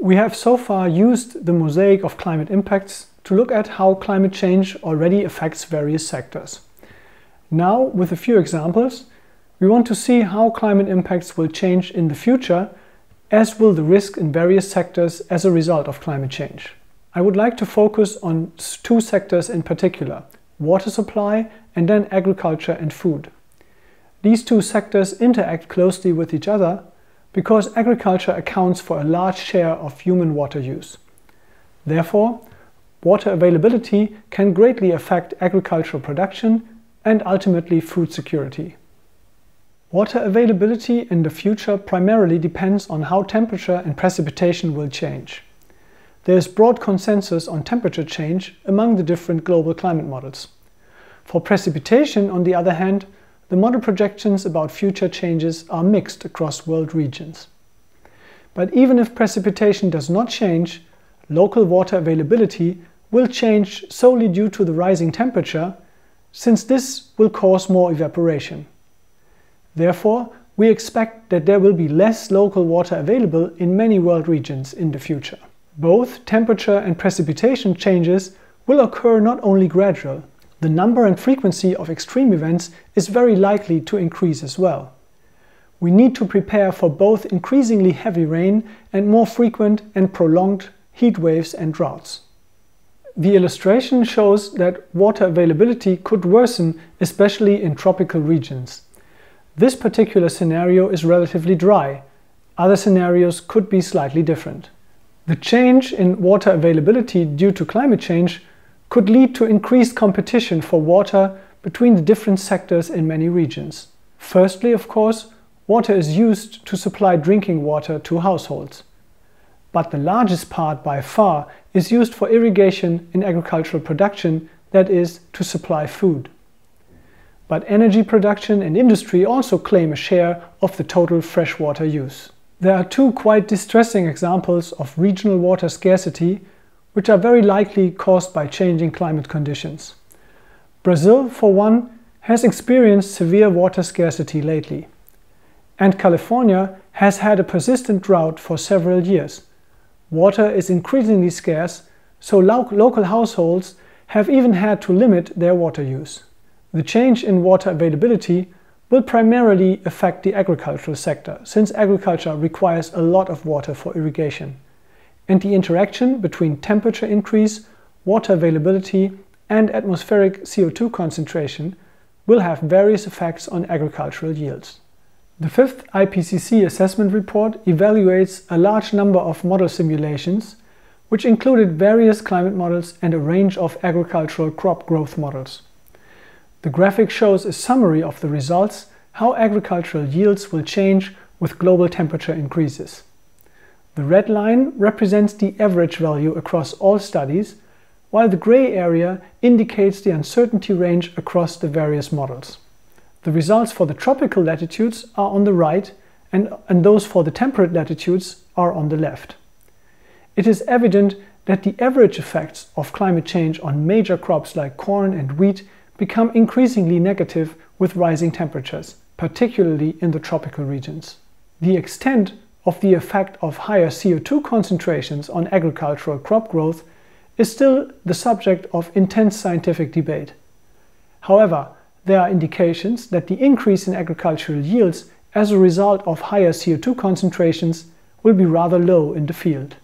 We have so far used the mosaic of climate impacts to look at how climate change already affects various sectors. Now, with a few examples, we want to see how climate impacts will change in the future, as will the risk in various sectors as a result of climate change. I would like to focus on two sectors in particular: water supply and then agriculture and food. These two sectors interact closely with each other because agriculture accounts for a large share of human water use. Therefore, water availability can greatly affect agricultural production and ultimately food security. Water availability in the future primarily depends on how temperature and precipitation will change. There is broad consensus on temperature change among the different global climate models. For precipitation, on the other hand, the model projections about future changes are mixed across world regions. But even if precipitation does not change, local water availability will change solely due to the rising temperature, since this will cause more evaporation. Therefore, we expect that there will be less local water available in many world regions in the future. Both temperature and precipitation changes will occur not only gradual. The number and frequency of extreme events is very likely to increase as well. We need to prepare for both increasingly heavy rain and more frequent and prolonged heat waves and droughts. The illustration shows that water availability could worsen, especially in tropical regions. This particular scenario is relatively dry. Other scenarios could be slightly different. The change in water availability due to climate change could lead to increased competition for water between the different sectors in many regions. Firstly, of course, water is used to supply drinking water to households. But the largest part by far is used for irrigation in agricultural production, that is, to supply food. But energy production and industry also claim a share of the total freshwater use. There are two quite distressing examples of regional water scarcity, which are very likely caused by changing climate conditions. Brazil, for one, has experienced severe water scarcity lately. And California has had a persistent drought for several years. Water is increasingly scarce, so local households have even had to limit their water use. The change in water availability will primarily affect the agricultural sector, since agriculture requires a lot of water for irrigation. And the interaction between temperature increase, water availability, and atmospheric CO2 concentration will have various effects on agricultural yields. The fifth IPCC assessment report evaluates a large number of model simulations, which included various climate models and a range of agricultural crop growth models. The graphic shows a summary of the results, how agricultural yields will change with global temperature increases. The red line represents the average value across all studies, while the gray area indicates the uncertainty range across the various models. The results for the tropical latitudes are on the right, and those for the temperate latitudes are on the left. It is evident that the average effects of climate change on major crops like corn and wheat become increasingly negative with rising temperatures, particularly in the tropical regions. The extent of the effect of higher CO2 concentrations on agricultural crop growth is still the subject of intense scientific debate. However, there are indications that the increase in agricultural yields as a result of higher CO2 concentrations will be rather low in the field.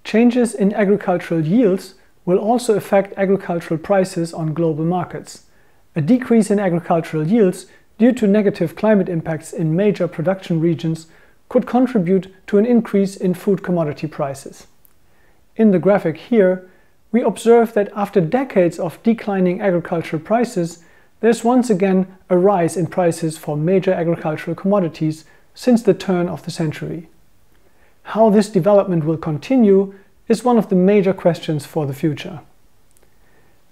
Changes in agricultural yields will also affect agricultural prices on global markets. A decrease in agricultural yields due to negative climate impacts in major production regions could contribute to an increase in food commodity prices. In the graphic here, we observe that after decades of declining agricultural prices, there's once again a rise in prices for major agricultural commodities since the turn of the century. How this development will continue is one of the major questions for the future.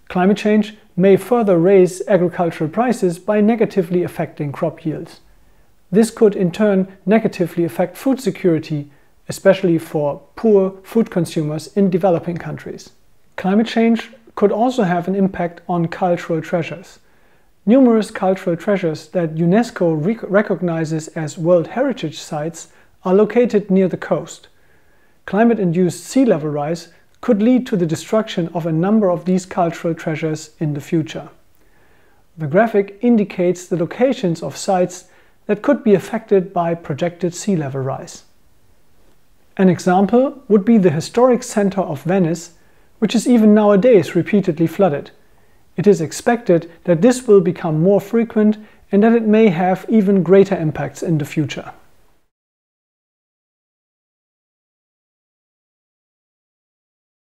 Climate change may further raise agricultural prices by negatively affecting crop yields. This could in turn negatively affect food security, especially for poor food consumers in developing countries. Climate change could also have an impact on cultural treasures. Numerous cultural treasures that UNESCO recognizes as World Heritage Sites are located near the coast. climate-induced sea level rise could lead to the destruction of a number of these cultural treasures in the future. The graphic indicates the locations of sites that could be affected by projected sea level rise. An example would be the historic center of Venice, which is even nowadays repeatedly flooded. It is expected that this will become more frequent and that it may have even greater impacts in the future.